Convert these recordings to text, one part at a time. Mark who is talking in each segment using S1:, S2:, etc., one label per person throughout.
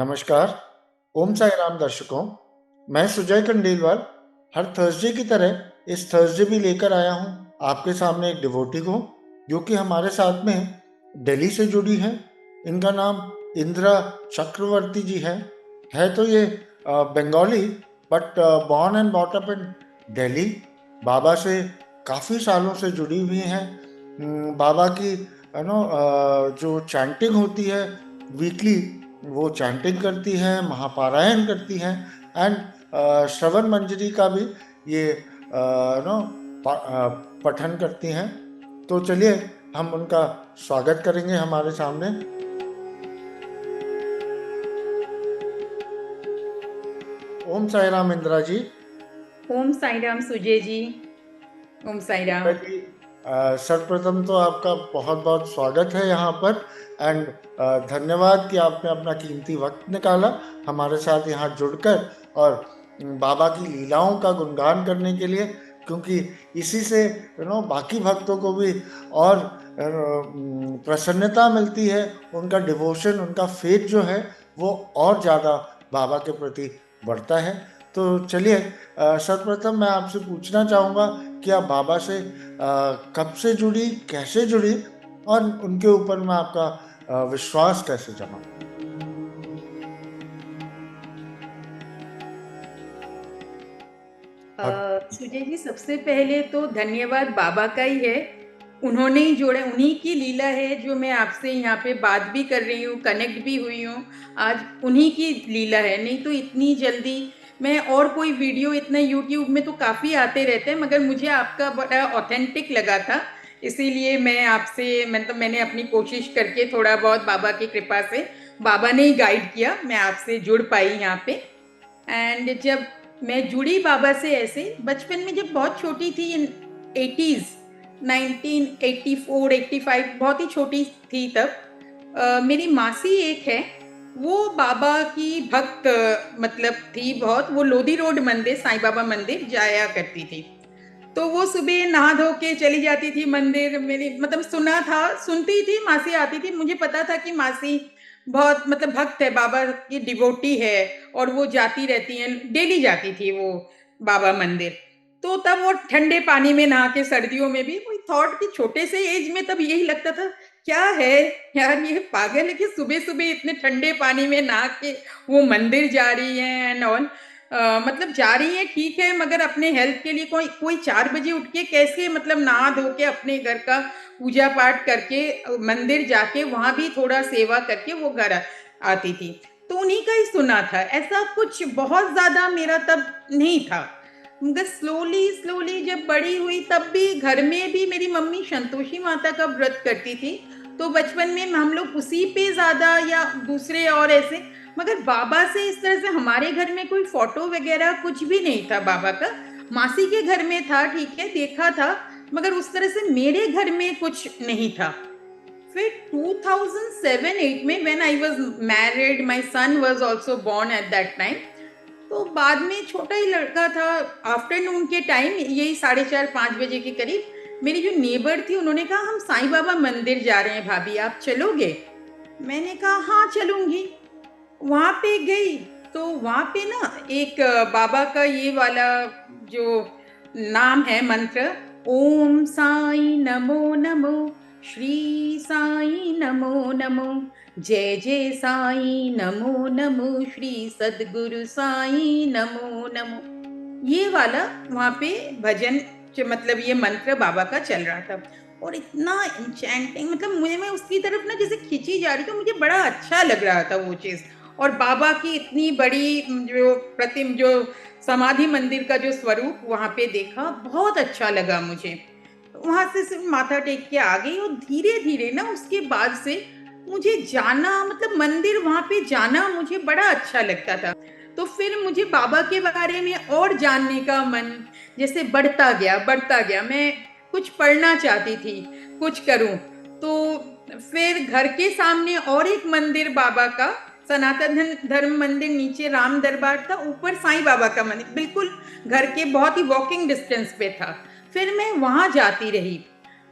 S1: नमस्कार। ओम साई राम दर्शकों। मैं सुजय खंडेलवाल हर थर्सडे की तरह इस थर्सडे भी लेकर आया हूँ आपके सामने एक डिवोटी को, जो कि हमारे साथ में दिल्ली से जुड़ी है। इनका नाम इंदिरा चक्रवर्ती जी है तो ये Bengali, but born and brought up in Delhi. बाबा से काफ़ी सालों से जुड़ी हुई हैं। बाबा की जो चैंटिंग होती है वीकली, वो चैंटिंग करती हैं, महापारायण करती हैं, एंड श्रवण मंजरी का भी ये नो पठन करती हैं। तो चलिए हम उनका स्वागत करेंगे हमारे सामने। ओम साई राम इंदिरा जी।
S2: ओम साई राम सुजय जी। ओम साई
S1: इंदिरा
S2: राम।
S1: जी, सर्वप्रथम तो आपका बहुत बहुत स्वागत है यहाँ पर। एंड धन्यवाद कि आपने अपना कीमती वक्त निकाला हमारे साथ यहाँ जुड़कर और बाबा की लीलाओं का गुणगान करने के लिए, क्योंकि इसी से बाकी भक्तों को भी और प्रसन्नता मिलती है। उनका डिवोशन, उनका फेथ जो है वो और ज़्यादा बाबा के प्रति बढ़ता है। तो चलिए, सर्वप्रथम मैं आपसे पूछना चाहूँगा कि आप बाबा से कब से जुड़ी, कैसे जुड़ी, और उनके ऊपर में आपका विश्वास कैसे जमा।
S2: सुजय जी, सबसे पहले तो धन्यवाद बाबा का ही है। उन्होंने ही जोड़ा, उन्हीं की लीला है जो मैं आपसे यहाँ पे बात भी कर रही हूँ, कनेक्ट भी हुई हूँ। आज उन्हीं की लीला है, नहीं तो इतनी जल्दी मैं और कोई वीडियो इतना यूट्यूब में तो काफ़ी आते रहते हैं, मगर मुझे आपका बड़ा ऑथेंटिक लगा था। इसीलिए मैं आपसे, मतलब मैंने अपनी कोशिश करके थोड़ा बहुत बाबा की कृपा से, बाबा ने ही गाइड किया, मैं आपसे जुड़ पाई यहाँ पे। एंड जब मैं जुड़ी बाबा से ऐसे बचपन में, जब बहुत छोटी थी, इन 80s, 1984 85, बहुत ही छोटी थी तब। मेरी मासी एक है, वो बाबा की भक्त, मतलब थी बहुत। वो लोधी रोड मंदिर, साईं बाबा मंदिर जाया करती थी। तो वो सुबह नहा धो के चली जाती थी मंदिर। मेरी मतलब सुना था, सुनती थी, मासी आती थी, मुझे पता था कि मासी बहुत मतलब भक्त है, बाबा की डिवोटी है, और वो जाती रहती हैं, डेली जाती थी वो बाबा मंदिर। तो तब वो ठंडे पानी में नहा के, सर्दियों में भी, कोई थॉट कि छोटे से एज में तब यही लगता था, क्या है यार, ये पागल है कि सुबह सुबह इतने ठंडे पानी में नहा के वो मंदिर जा रही है एंड ऑल। मतलब जा रही है ठीक है, मगर अपने हेल्थ के लिए कोई कोई 4 बजे उठ के कैसे, मतलब नहा धो के अपने घर का पूजा पाठ करके मंदिर जाके वहां भी थोड़ा सेवा करके वो घर आती थी। तो उन्हीं का ही सुना था, ऐसा कुछ बहुत ज्यादा मेरा तब नहीं था। मगर स्लोली स्लोली जब बड़ी हुई, तब भी घर में भी मेरी मम्मी संतोषी माता का व्रत करती थी। तो बचपन में हम लोग उसी पे ज्यादा, या दूसरे और ऐसे। मगर बाबा से इस तरह से हमारे घर में कोई फोटो वगैरह कुछ भी नहीं था बाबा का। मासी के घर में था, ठीक है, देखा था, मगर उस तरह से मेरे घर में कुछ नहीं था। फिर 2007-8 में, when I was married, my son was also born at that time. तो बाद में छोटा ही लड़का था। आफ्टरनून के टाइम, यही 4:30-5 बजे के करीब, मेरी जो नेबर थी, उन्होंने कहा हम साईं बाबा मंदिर जा रहे हैं भाभी, आप चलोगे? मैंने कहा हाँ चलूंगी। वहां पे गई, तो वहां पे ना एक बाबा का ये वाला जो नाम है मंत्र, ओम साई नमो नमो, श्री साई नमो नमो, जय जय साई नमो नमो, श्री सदगुरु साई नमो नमो, ये वाला वहां पे भजन, जो मतलब ये मंत्र बाबा का चल रहा था। और इतना इंचैंटिंग, मतलब मुझे, मैं उसकी तरफ ना जैसे खींची जा रही, तो मुझे बड़ा अच्छा लग रहा था वो चीज। और बाबा की इतनी बड़ी जो प्रतिम, जो समाधि मंदिर का जो स्वरूप वहां पे देखा, बहुत अच्छा लगा मुझे। वहां से सिर्फ माथा टेक के आ गई, और धीरे धीरे ना उसके बाद से मुझे जाना, मतलब मंदिर वहां पे जाना मुझे बड़ा अच्छा लगता था। तो फिर मुझे बाबा के बारे में और जानने का मन जैसे बढ़ता गया, बढ़ता गया। मैं कुछ पढ़ना चाहती थी, कुछ करूं। तो फिर घर के सामने और एक मंदिर बाबा का, सनातन धर्म मंदिर, नीचे राम दरबार था, ऊपर साईं बाबा का मंदिर, बिल्कुल घर के बहुत ही वॉकिंग डिस्टेंस पे था। फिर मैं वहां जाती रही।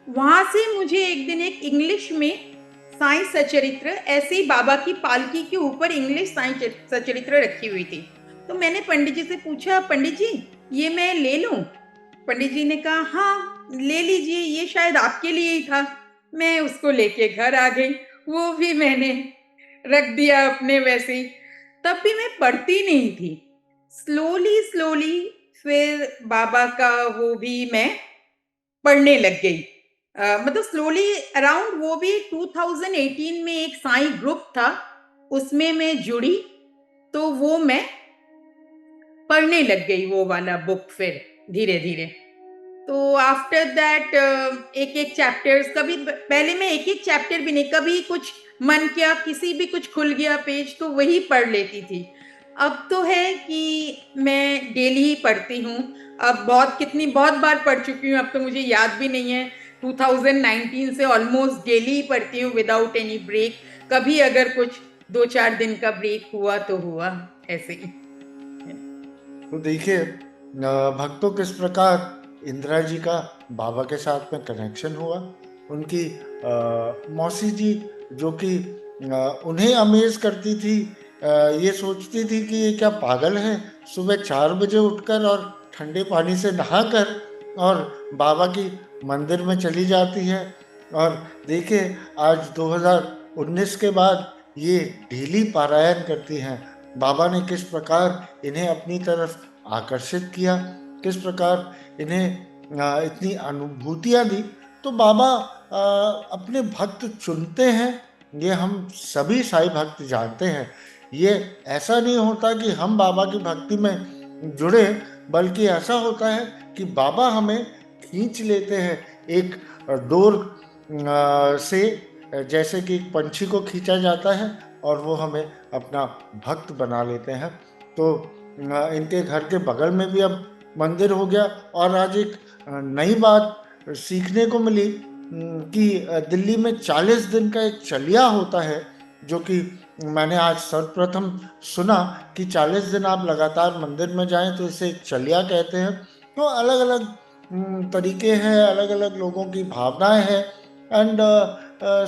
S2: वहां से मुझे एक दिन एक इंग्लिश में साईं सचरित्र, ऐसे ही बाबा की पालकी के ऊपर इंग्लिश साईं सचरित्र रखी हुई थी। तो मैंने पंडित जी से पूछा, पंडित जी ये मैं ले लूं? पंडित जी ने कहा हाँ ले लीजिए, ये शायद आपके लिए ही था। मैं उसको लेके घर आ गई, वो भी मैंने रख दिया अपने वैसे ही। तब भी मैं पढ़ती नहीं थी। स्लोली स्लोली फिर बाबा का वो भी मैं पढ़ने लग गई। मतलब स्लोली अराउंड वो भी 2018 में एक साईं ग्रुप था, उसमें मैं जुड़ी, तो वो मैं पढ़ने लग गई वो वाला बुक फिर धीरे-धीरे। तो आफ्टर दैट एक-एक चैप्टर्स, कभी पहले मैं एक-एक चैप्टर भी नहीं, कभी कुछ मन किया, किसी भी कुछ खुल गया पेज तो वही पढ़ लेती थी। अब तो है कि मैं डेली ही पढ़ती हूँ। अब बहुत बार पढ़ चुकी हूँ, अब तो मुझे याद भी नहीं है। 2019 से ऑलमोस्ट डेली ही पढ़ती हूँ विदाउट एनी ब्रेक। कभी अगर कुछ 2-4 दिन का ब्रेक हुआ तो हुआ, ऐसे ही।
S1: तो देखिए भक्तों किस प्रकार इंदिरा जी का बाबा के साथ में कनेक्शन हुआ। उनकी मौसी जी जो कि उन्हें अमेज करती थी, ये सोचती थी कि ये क्या पागल है, सुबह 4 बजे उठकर और ठंडे पानी से नहाकर और बाबा की मंदिर में चली जाती है। और देखिए आज 2019 के बाद ये डेली पारायण करती हैं। बाबा ने किस प्रकार इन्हें अपनी तरफ आकर्षित किया, किस प्रकार इन्हें इतनी अनुभूतियाँ दी। तो बाबा अपने भक्त चुनते हैं, ये हम सभी साईं भक्त जानते हैं। ये ऐसा नहीं होता कि हम बाबा की भक्ति में जुड़े, बल्कि ऐसा होता है कि बाबा हमें खींच लेते हैं एक डोर से, जैसे कि एक पंछी को खींचा जाता है और वो हमें अपना भक्त बना लेते हैं। तो इनके घर के बगल में भी अब मंदिर हो गया। और आज एक नई बात सीखने को मिली कि दिल्ली में 40 दिन का एक चलिया होता है, जो कि मैंने आज सर्वप्रथम सुना कि 40 दिन आप लगातार मंदिर में जाएं तो इसे एक चलिया कहते हैं। तो अलग अलग तरीके हैं, अलग अलग लोगों की भावनाएं हैं। एंड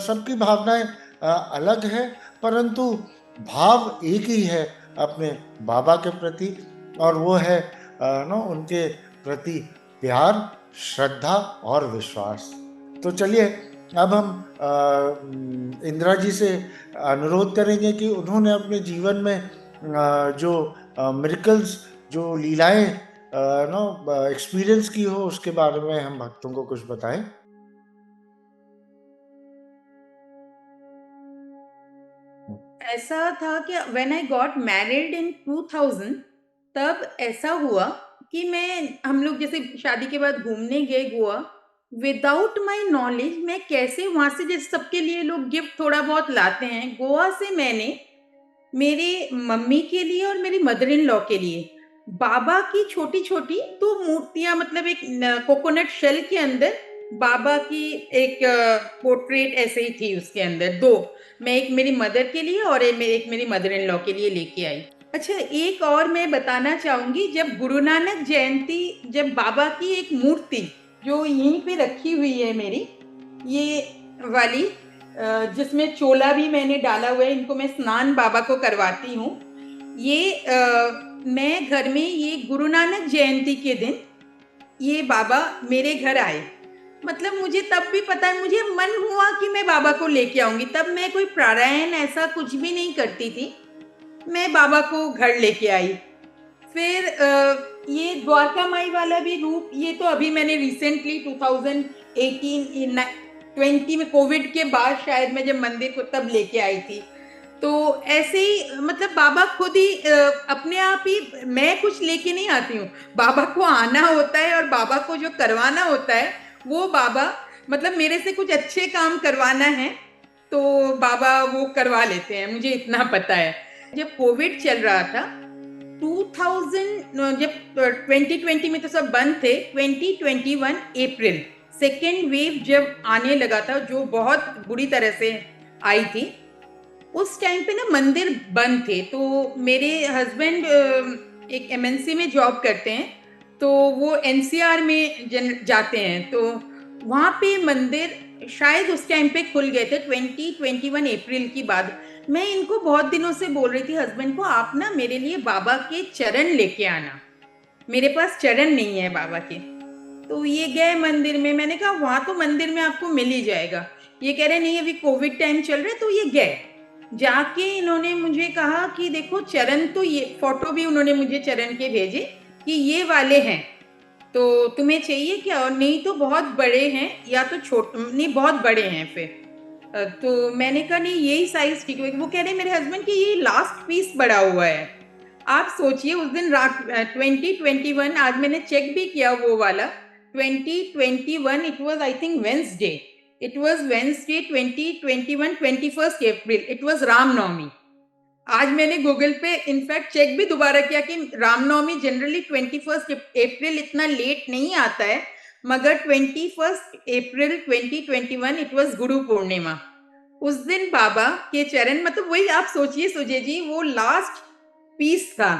S1: सबकी भावनाएं अलग है, परंतु भाव एक ही है अपने बाबा के प्रति, और वो है उनके प्रति प्यार, श्रद्धा और विश्वास। तो चलिए अब हम इंदिरा जी से अनुरोध करेंगे कि उन्होंने अपने जीवन में जो मिरेकल्स, जो लीलाएं एक्सपीरियंस की हो, उसके बारे में हम भक्तों को कुछ बताएं।
S2: ऐसा था कि when I got married in 2000, तब ऐसा हुआ कि हम लोग जैसे शादी के बाद घूमने गए गोवा, विदाउट माय नॉलेज मैं कैसे वहाँ से, जैसे सबके लिए लोग गिफ्ट थोड़ा बहुत लाते हैं, गोवा से मैंने मेरे मम्मी के लिए और मेरी मदर इन लॉ के लिए बाबा की छोटी-छोटी 2 मूर्तियाँ, मतलब एक कोकोनट शेल के अंदर बाबा की एक पोर्ट्रेट ऐसे ही थी उसके अंदर 2, मैं एक मेरी मदर के लिए और एक मेरी मदर इन लॉ के लिए लेके आई। अच्छा, एक और मैं बताना चाहूँगी, जब गुरु नानक जयंती, जब बाबा की एक मूर्ति जो यहीं पे रखी हुई है मेरी, ये वाली, जिसमें चोला भी मैंने डाला हुआ है, इनको मैं स्नान बाबा को करवाती हूँ। ये मैं घर में ये गुरु नानक जयंती के दिन ये बाबा मेरे घर आए। मतलब मुझे तब भी पता है, मुझे मन हुआ कि मैं बाबा को लेके आऊँगी। तब मैं कोई प्राणायाम ऐसा कुछ भी नहीं करती थी। मैं बाबा को घर लेके आई। फिर ये द्वारका माई वाला भी रूप, ये तो अभी मैंने रिसेंटली 2018 20 में कोविड के बाद शायद मैं जब मंदिर को तब लेके आई थी। तो ऐसे ही मतलब बाबा खुद ही अपने आप ही, मैं कुछ लेके नहीं आती हूँ, बाबा को आना होता है और बाबा को जो करवाना होता है वो बाबा, मतलब मेरे से कुछ अच्छे काम करवाना है तो बाबा वो करवा लेते हैं, मुझे इतना पता है। जब कोविड चल रहा था 2000, जब 2020 में तो सब बंद थे, 2021 अप्रैल सेकेंड वेव जब आने लगा था, जो बहुत बुरी तरह से आई थी, उस टाइम पे ना मंदिर बंद थे। तो मेरे हस्बैंड एक एमएनसी में जॉब करते हैं, तो वो एनसीआर में जाते हैं, तो वहाँ पे मंदिर शायद उस टाइम पे खुल गए थे 2021 अप्रैल की बात। मैं इनको बहुत दिनों से बोल रही थी हस्बैंड को, आप ना मेरे लिए बाबा के चरण लेके आना, मेरे पास चरण नहीं है बाबा के। तो ये गए मंदिर में, मैंने कहा वहां तो मंदिर में आपको मिल ही जाएगा। ये कह रहे नहीं अभी कोविड टाइम चल रहा है। तो ये गए, जाके इन्होंने मुझे कहा कि देखो चरण, तो ये फोटो भी उन्होंने मुझे चरण के भेजे कि ये वाले हैं, तो तुम्हें चाहिए क्या? और नहीं तो बहुत बड़े हैं, या तो छोटे, नहीं बहुत बड़े हैं फिर। तो मैंने कहा नहीं यही साइज ठीक है। वो कह रहे मेरे हस्बैंड कि ये लास्ट पीस बड़ा हुआ है। आप सोचिए उस दिन रात 2021, आज मैंने चेक भी किया वो वाला 2021, it was I think Wednesday, it was Wednesday 2021 21 April, it was Ramnavami. आज मैंने गूगल पे इनफैक्ट चेक भी दोबारा किया कि रामनवमी जनरली 21 अप्रैल इतना लेट नहीं आता है, मगर 21 अप्रैल 2021 इट वॉज गुरु पूर्णिमा। उस दिन बाबा के चरण, मतलब वही आप सोचिए सुजय जी, वो लास्ट पीस था।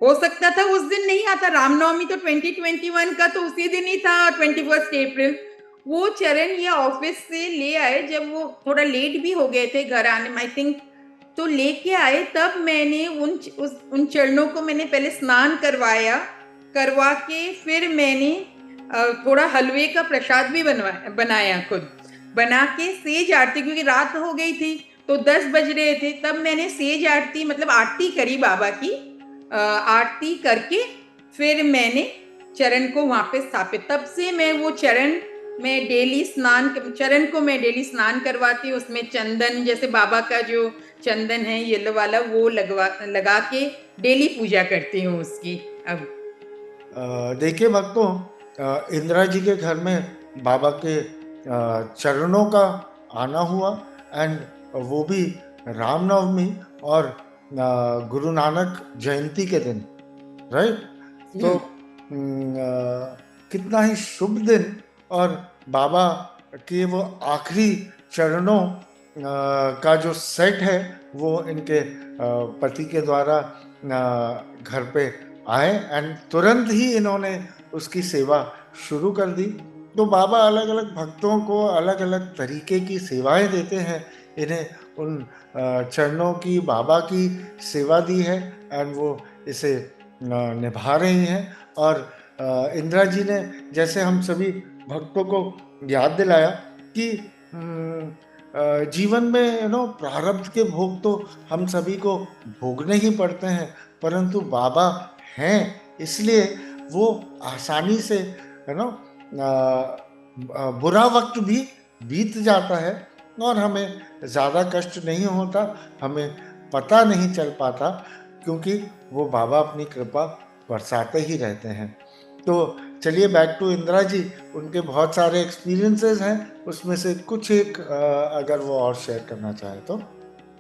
S2: हो सकता था उस दिन नहीं आता, रामनवमी तो 2021 का तो उसी दिन ही था 21 अप्रैल। वो चरण ये ऑफिस से ले आए, जब वो थोड़ा लेट भी हो गए थे घर आने में आई थिंक, तो लेके आए। तब मैंने उन चरणों को मैंने पहले स्नान करवाया, करवा के फिर मैंने थोड़ा हलवे का प्रसाद भी बनाया खुद, बना के सेज आरती, क्योंकि रात हो गई थी तो 10 बज रहे थे, तब मैंने सेज आरती मतलब आरती करी बाबा की। आरती करके फिर मैंने चरण को वहां पे स्थापित। तब से मैं वो चरण में डेली स्नान, चरण को मैं डेली स्नान करवाती हूँ, उसमें चंदन, जैसे बाबा का जो चंदन है येलो वाला, वो लगा के डेली पूजा करती हूँ उसकी। अब
S1: देखिए भक्तों, इंदिरा जी के घर में बाबा के चरणों का आना हुआ, एंड वो भी रामनवमी और गुरु नानक जयंती के दिन, राइट? तो कितना ही शुभ दिन। और बाबा के वो आखिरी चरणों का जो सेट है वो इनके पति के द्वारा घर पे आए, एंड तुरंत ही इन्होंने उसकी सेवा शुरू कर दी। तो बाबा अलग अलग भक्तों को अलग अलग तरीके की सेवाएं देते हैं। इन्हें उन चरणों की, बाबा की सेवा दी है, एंड वो इसे निभा रही हैं। और इंदिरा जी ने जैसे हम सभी भक्तों को याद दिलाया कि जीवन में प्रारब्ध के भोग तो हम सभी को भोगने ही पड़ते हैं, परंतु बाबा हैं इसलिए वो आसानी से बुरा वक्त भी बीत जाता है और हमें ज़्यादा कष्ट नहीं होता, हमें पता नहीं चल पाता, क्योंकि वो बाबा अपनी कृपा बरसाते ही रहते हैं। तो चलिए बैक टू इंदिरा जी, उनके बहुत सारे एक्सपीरियंसेस हैं, उसमें से कुछ एक अगर वो और शेयर करना चाहे तो।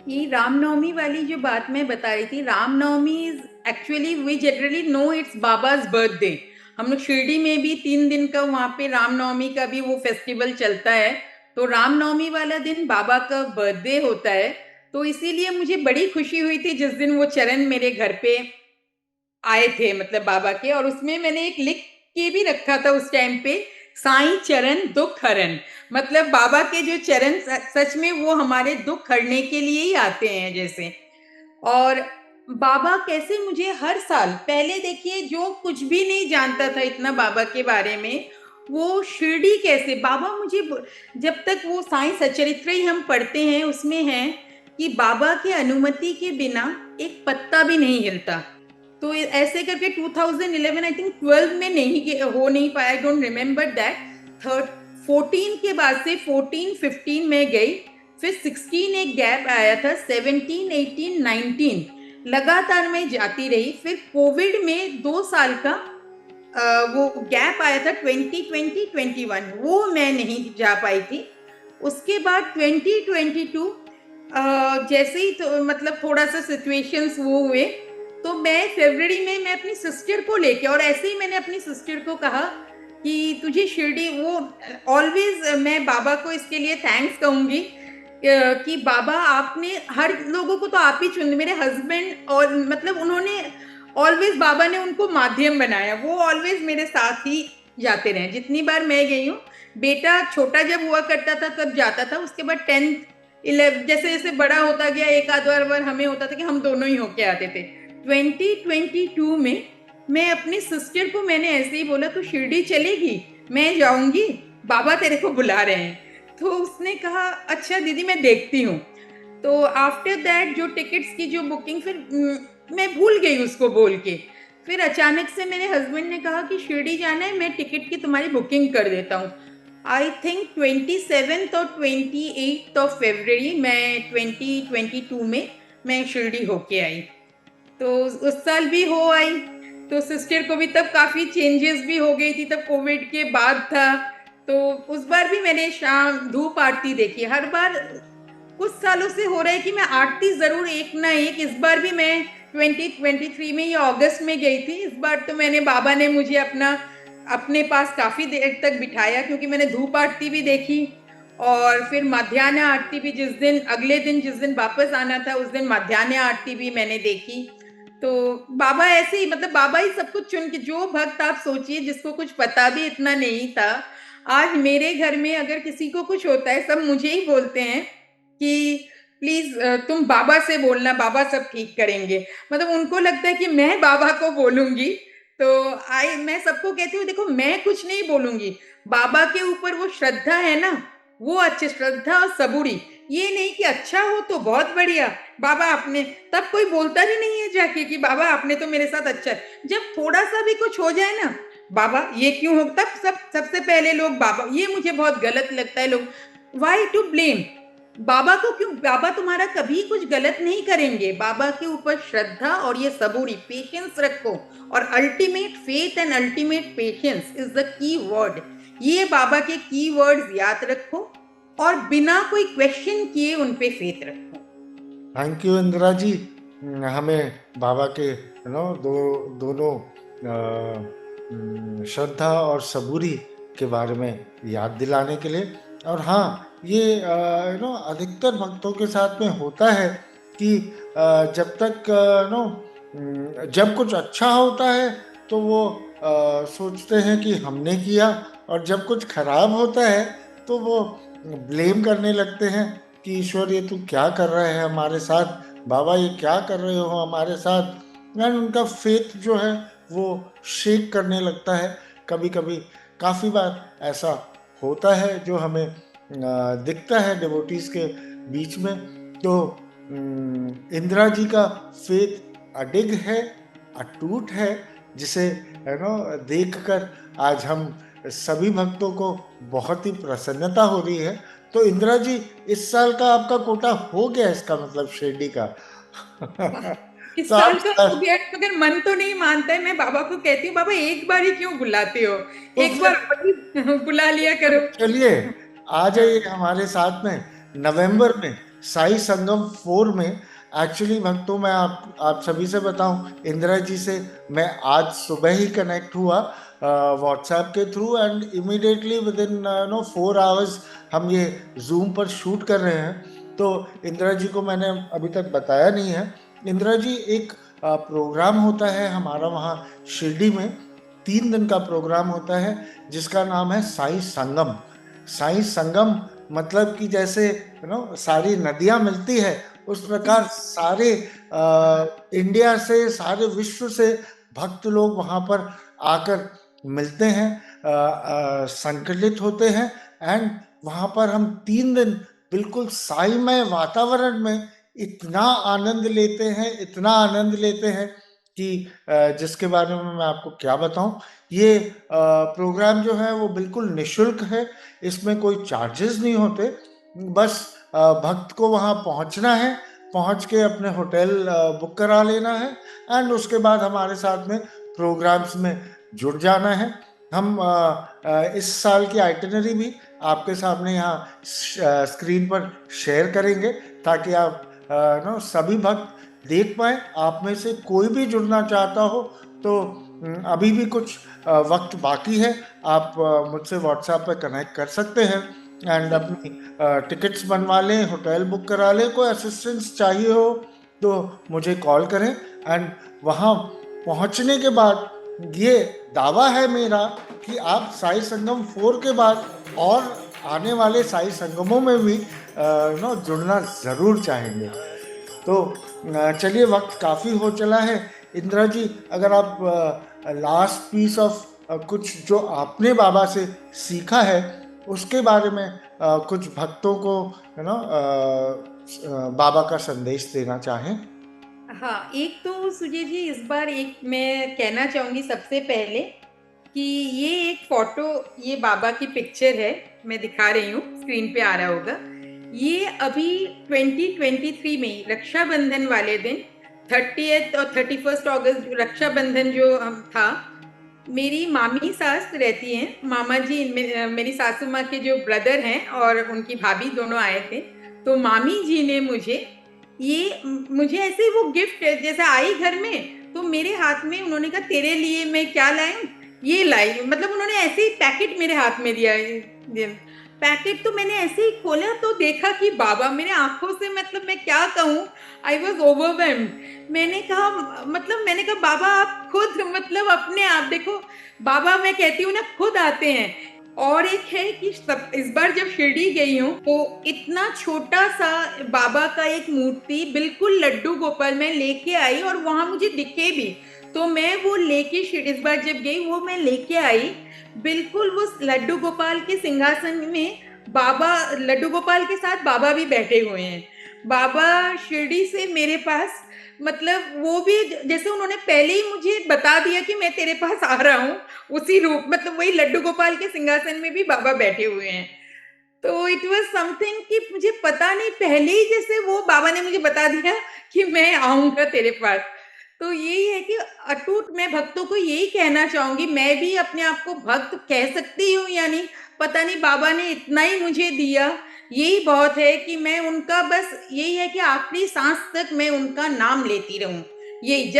S2: ये रामनवमी वाली जो बात मैं बता रही थी, Ramnavami is actually we generally know it's Baba's birthday. हम लोग शिरडी में भी 3 दिन का वहाँ पे रामनवमी का भी वो फेस्टिवल चलता है, तो रामनवमी वाला दिन बाबा का बर्थडे होता है। तो इसीलिए मुझे बड़ी खुशी हुई थी जिस दिन वो चरण मेरे घर पे आए थे, मतलब बाबा के। और उसमें मैंने एक लिख के भी रखा था उस टाइम पे, साईं चरण दुख हरण। मतलब बाबा के जो चरण सच में वो हमारे दुख हरने के लिए ही आते हैं जैसे। और बाबा कैसे मुझे हर साल, पहले देखिए जो कुछ भी नहीं जानता था इतना बाबा के बारे में, वो शिरडी कैसे बाबा मुझे, जब तक वो साईं सचरित्र ही हम पढ़ते हैं उसमें है कि बाबा की अनुमति के बिना एक पत्ता भी नहीं हिलता। तो ऐसे करके 2011 आई थिंक 12 में नहीं हो नहीं पाया, आई डोंट रिमेम्बर दैट। 14 के बाद से 14 15 में गई, फिर 16 एक गैप आया था, 17 18 19 लगातार मैं जाती रही। फिर कोविड में 2 साल का वो गैप आया था 2020 21, वो मैं नहीं जा पाई थी। उसके बाद 2022 जैसे ही तो मतलब थोड़ा सा सिचुएशंस वो हुए, तो मैं फरवरी में मैं अपनी सिस्टर को लेके, और ऐसे ही मैंने अपनी सिस्टर को कहा कि तुझे शिरडी, वो ऑलवेज मैं बाबा को इसके लिए थैंक्स कहूंगी कि बाबा आपने हर लोगों को तो आप ही चुन, मेरे हस्बैंड और मतलब उन्होंने ऑलवेज, बाबा ने उनको माध्यम बनाया, वो ऑलवेज मेरे साथ ही जाते रहे। जितनी बार मैं गई हूँ, बेटा छोटा जब हुआ करता था तब जाता था, उसके बाद 10th 11 जैसे जैसे बड़ा होता गया, एक आध बार हमें होता था कि हम दोनों ही होके आते थे। 2022 में मैं अपनी सिस्टर को मैंने ऐसे ही बोला, तू शिरडी चलेगी? मैं जाऊंगी, बाबा तेरे को बुला रहे हैं। तो उसने कहा अच्छा दीदी मैं देखती हूँ। तो आफ्टर दैट जो टिकट्स की जो बुकिंग, फिर मैं भूल गई उसको बोल के। फिर अचानक से मेरे हस्बैंड ने कहा कि शिरडी जाना है, मैं टिकट की तुम्हारी बुकिंग कर देता हूँ। आई थिंक 27 और 28 मैं 2022 में मैं शिरडी होके आई। तो उस साल भी हो आई। तो सिस्टर को भी तब काफी चेंजेस भी हो गई थी, तब कोविड के बाद था। तो उस बार भी मैंने शाम धूप आरती देखी। हर बार कुछ सालों से हो रहा है कि मैं आरती जरूर एक ना एक, इस बार भी मैं 2023 में या अगस्त में गई थी। इस बार तो मैंने, बाबा ने मुझे अपने पास काफी देर तक बिठाया, क्योंकि मैंने धूप आरती भी देखी और फिर मध्याह्न आरती भी, जिस दिन अगले दिन जिस दिन वापस आना था उस दिन मध्याह्न आरती भी मैंने देखी। तो बाबा ऐसे ही, मतलब बाबा ही सब कुछ चुन के, जो भक्त आप सोचिए जिसको कुछ पता भी इतना नहीं था, आज मेरे घर में अगर किसी को कुछ होता है सब मुझे ही बोलते हैं कि प्लीज तुम बाबा से बोलना, बाबा सब ठीक करेंगे। मतलब उनको लगता है कि मैं बाबा को बोलूंगी। तो मैं सबको कहती हूँ देखो मैं कुछ नहीं बोलूंगी, बाबा के ऊपर वो श्रद्धा है ना, वो अच्छे, श्रद्धा और सबूरी। ये नहीं कि अच्छा हो तो बहुत बढ़िया, बाबा आपने, तब कोई बोलता भी नहीं है जाके कि बाबा आपने तो मेरे साथ अच्छा है। जब थोड़ा सा भी कुछ हो जाए ना, बाबा ये क्यों हो, तब सबसे पहले लोग बाबा, ये मुझे बहुत गलत लगता है। लोग वाई टू ब्लेम बाबा को, क्यों? बाबा तुम्हारा कभी कुछ गलत नहीं करेंगे। बाबा के ऊपर श्रद्धा और ये सबूरी, पेशेंस रखो, और ultimate faith and ultimate patience is the key word. ये बाबा के की वर्ड्स याद रखो और बिना कोई क्वेश्चन किए उन पे फेथ रखो।
S1: थैंक यू इंदिरा जी, हमें बाबा के दोनों श्रद्धा और सबूरी के बारे में याद दिलाने के लिए। और हाँ, ये अधिकतर भक्तों के साथ में होता है कि जब तक जब कुछ अच्छा होता है तो वो सोचते हैं कि हमने किया, और जब कुछ खराब होता है तो वो ब्लेम करने लगते हैं कि ईश्वर ये तू क्या कर रहे हैं हमारे साथ, बाबा ये क्या कर रहे हो हमारे साथ। एंड उनका फेथ जो है वो शेक करने लगता है। कभी कभी, काफ़ी बार ऐसा होता है जो हमें दिखता है डिवोटीज के बीच में। तो इंदिरा जी का फेथ अडिग है, अटूट है, जिसे देखकर आज हम सभी भक्तों को बहुत ही प्रसन्नता हो रही है। तो इंदिरा जी, इस साल का आपका कोटा हो गया, इसका मतलब शिरडी का।
S2: इस
S1: तो
S2: साल
S1: आप
S2: का हो गया, मगर मन तो नहीं मानता है। मैं बाबा को कहती हूँ बाबा एक बार ही क्यों बुलाते हो,
S1: तो
S2: एक बार
S1: फिर
S2: और ही बुला लिया करो।
S1: चलिए, आ
S2: हाँ।
S1: जाइए हमारे साथ में नवंबर में साई संगम 4 में। एक्चुअली भक्तों, मैं आप सभी से बताऊं, इंदिरा जी से मैं आज सुबह ही कनेक्ट हुआ व्हाट्सएप के through, and immediately with in 4 hours हम ये जूम पर शूट कर रहे हैं। तो इंदिरा जी को मैंने अभी तक बताया नहीं है। इंदिरा जी, एक प्रोग्राम होता है हमारा वहाँ शिरडी में, 3 दिन का प्रोग्राम होता है जिसका नाम है साई संगम। साई संगम मतलब कि जैसे सारी नदियां मिलती है, उस प्रकार सारे इंडिया से, सारे विश्व से भक्त लोग वहां पर आकर मिलते हैं, संकलित होते हैं। एंड वहां पर हम 3 दिन बिल्कुल साईमय वातावरण में इतना आनंद लेते हैं, इतना आनंद लेते हैं कि जिसके बारे में मैं आपको क्या बताऊं। ये प्रोग्राम जो है वो बिल्कुल निशुल्क है, इसमें कोई चार्जेस नहीं होते। बस भक्त को वहाँ पहुँचना है, पहुँच के अपने होटल बुक करा लेना है, एंड उसके बाद हमारे साथ में प्रोग्राम्स में जुड़ जाना है। हम इस साल की आइटिनरी भी आपके सामने यहाँ स्क्रीन पर शेयर करेंगे, ताकि आप सभी भक्त देख पाए। आप में से कोई भी जुड़ना चाहता हो तो अभी भी कुछ वक्त बाकी है, आप मुझसे व्हाट्सएप पे कनेक्ट कर सकते हैं एंड अपनी टिकट्स बनवा लें, होटल बुक करा लें। कोई असिस्टेंस चाहिए हो तो मुझे कॉल करें। एंड वहाँ पहुँचने के बाद ये दावा है मेरा कि आप साई संगम 4 के बाद और आने वाले साई संगमों में भी जुड़ना ज़रूर चाहेंगे। तो चलिए, वक्त काफ़ी हो चला है। इंदिरा जी, अगर आप लास्ट पीस ऑफ कुछ जो आपने बाबा से सीखा है उसके बारे में कुछ भक्तों को बाबा का संदेश देना चाहें।
S2: हाँ, एक तो सुजय जी इस बार एक मैं कहना चाहूँगी सबसे पहले कि ये एक फ़ोटो, ये बाबा की पिक्चर है, मैं दिखा रही हूँ, स्क्रीन पे आ रहा होगा। ये अभी 2023 में रक्षाबंधन वाले दिन 30th और 31st अगस्त रक्षाबंधन जो हम था, मेरी मामी सास रहती हैं, मामा जी मेरी सासू माँ के जो ब्रदर हैं और उनकी भाभी दोनों आए थे। तो मामी जी ने मुझे ऐसे वो गिफ्ट जैसे आई घर में, तो मेरे हाथ में उन्होंने कहा तेरे लिए मैं क्या लाई हूँ, ये लाई। मतलब उन्होंने ऐसे ही पैकेट मेरे हाथ में दिया। पैकेट तो मैंने ऐसे ही खोला तो देखा कि बाबा मेरे आंखों से, मतलब मैं क्या कहूँ, आई वॉज ओवरवेल्म्ड। मैंने कहा बाबा आप खुद, मतलब अपने आप देखो, बाबा मैं कहती हूँ ना खुद आते हैं। और एक है कि इस बार जब शिरडी गई हूँ तो इतना छोटा सा बाबा का एक मूर्ति बिल्कुल लड्डू गोपाल में लेके आई और वहां मुझे दिखे भी। तो मैं वो लेके इस बार जब गई वो मैं लेके आई, बिल्कुल वो लड्डू गोपाल के सिंहासन में बाबा, लड्डू गोपाल के साथ बाबा भी बैठे हुए हैं। बाबा शिरडी से मेरे पास, मतलब वो भी जैसे उन्होंने पहले ही मुझे बता दिया कि मैं तेरे पास आ रहा हूँ, उसी रूप, मतलब वही लड्डू गोपाल के सिंहासन में भी बाबा बैठे हुए हैं। तो इट वाज समथिंग कि मुझे पता नहीं, पहले ही जैसे वो बाबा ने मुझे बता दिया कि मैं आऊंगा तेरे पास। तो यही है कि अटूट मैं भक्तों को यही कहना चाहूंगी, मैं भी अपने आप को भक्त कह सकती हूँ या नहीं पता नहीं, बाबा ने इतना ही मुझे दिया, यही बहुत है कि मैं उनका, बस यही है कि आखिरी सांस तक मैं उनका नाम लेती रहूं। यही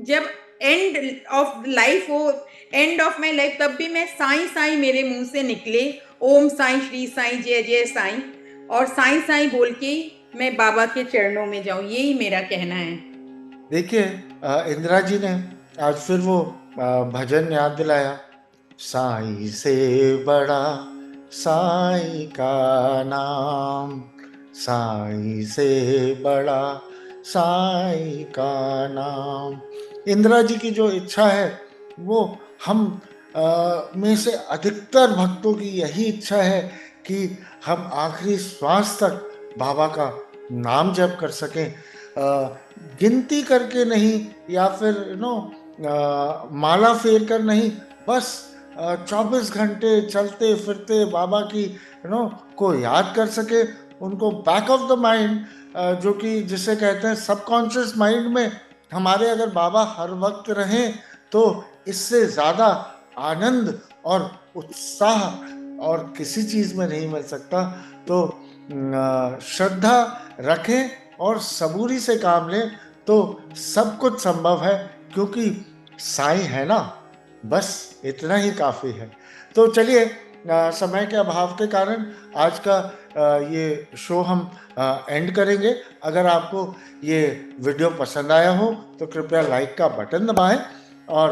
S2: जब एंड ऑफ लाइफ हो, एंड ऑफ माई लाइफ, तब भी मैं साईं साईं मेरे मुंह से निकले, ओम साईं, श्री साईं, जय जय साईं, और साईं साईं बोल के ही मैं बाबा के चरणों में जाऊं, यही मेरा कहना है।
S1: देखिए, इंदिरा जी ने आज फिर वो भजन याद दिलाया। साईं से बड़ा साईं का नाम, साईं से बड़ा साईं का नाम। इंदिरा जी की जो इच्छा है वो हम में से अधिकतर भक्तों की यही इच्छा है कि हम आखिरी श्वास तक बाबा का नाम जप कर सकें, गिनती करके नहीं, या फिर माला फेर कर नहीं, बस 24 घंटे चलते फिरते बाबा की को याद कर सके, उनको बैक ऑफ द माइंड, जो कि जिसे कहते हैं सबकॉन्शियस माइंड में हमारे अगर बाबा हर वक्त रहें तो इससे ज़्यादा आनंद और उत्साह और किसी चीज़ में नहीं मिल सकता। तो श्रद्धा रखें और सबूरी से काम लें तो सब कुछ संभव है, क्योंकि साईं है ना, बस इतना ही काफ़ी है। तो चलिए, समय के अभाव के कारण आज का ये शो हम एंड करेंगे। अगर आपको ये वीडियो पसंद आया हो तो कृपया लाइक का बटन दबाएं और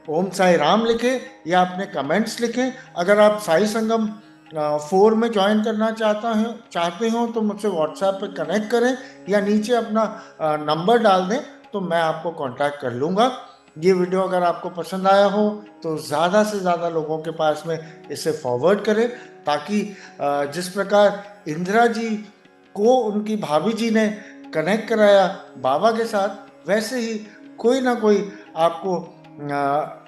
S1: ओम साई राम लिखें या अपने कमेंट्स लिखें। अगर आप साई संगम 4 में ज्वाइन करना चाहते हो तो मुझसे व्हाट्सएप पे कनेक्ट करें या नीचे अपना नंबर डाल दें तो मैं आपको कांटेक्ट कर लूँगा। ये वीडियो अगर आपको पसंद आया हो तो ज़्यादा से ज़्यादा लोगों के पास में इसे फॉरवर्ड करें, ताकि जिस प्रकार इंदिरा जी को उनकी भाभी जी ने कनेक्ट कराया बाबा के साथ, वैसे ही कोई ना कोई आपको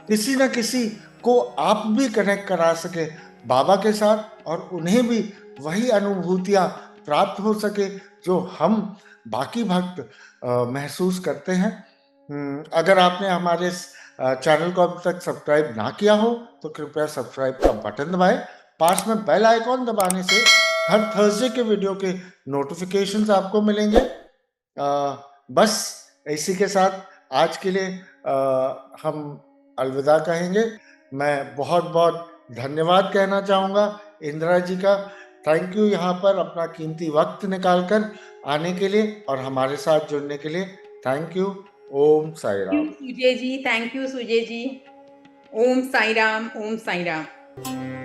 S1: किसी न किसी को आप भी कनेक्ट करा सके बाबा के साथ, और उन्हें भी वही अनुभूतियाँ प्राप्त हो सके जो हम बाकी भक्त महसूस करते हैं। अगर आपने हमारे चैनल को अब तक सब्सक्राइब ना किया हो तो कृपया सब्सक्राइब का बटन दबाएं। पास में बेल आइकॉन दबाने से हर थर्सडे के वीडियो के नोटिफिकेशंस आपको मिलेंगे। बस इसी के साथ आज के लिए हम अलविदा कहेंगे। मैं बहुत बहुत धन्यवाद कहना चाहूँगा इंदिरा जी का। थैंक यू यहाँ पर अपना कीमती वक्त निकाल कर आने के लिए और हमारे साथ जुड़ने के लिए। Thank you. Om Sai Ram.
S2: Thank you Sujay ji, thank you Sujay ji. Om Sai Ram, Om Sai Ram.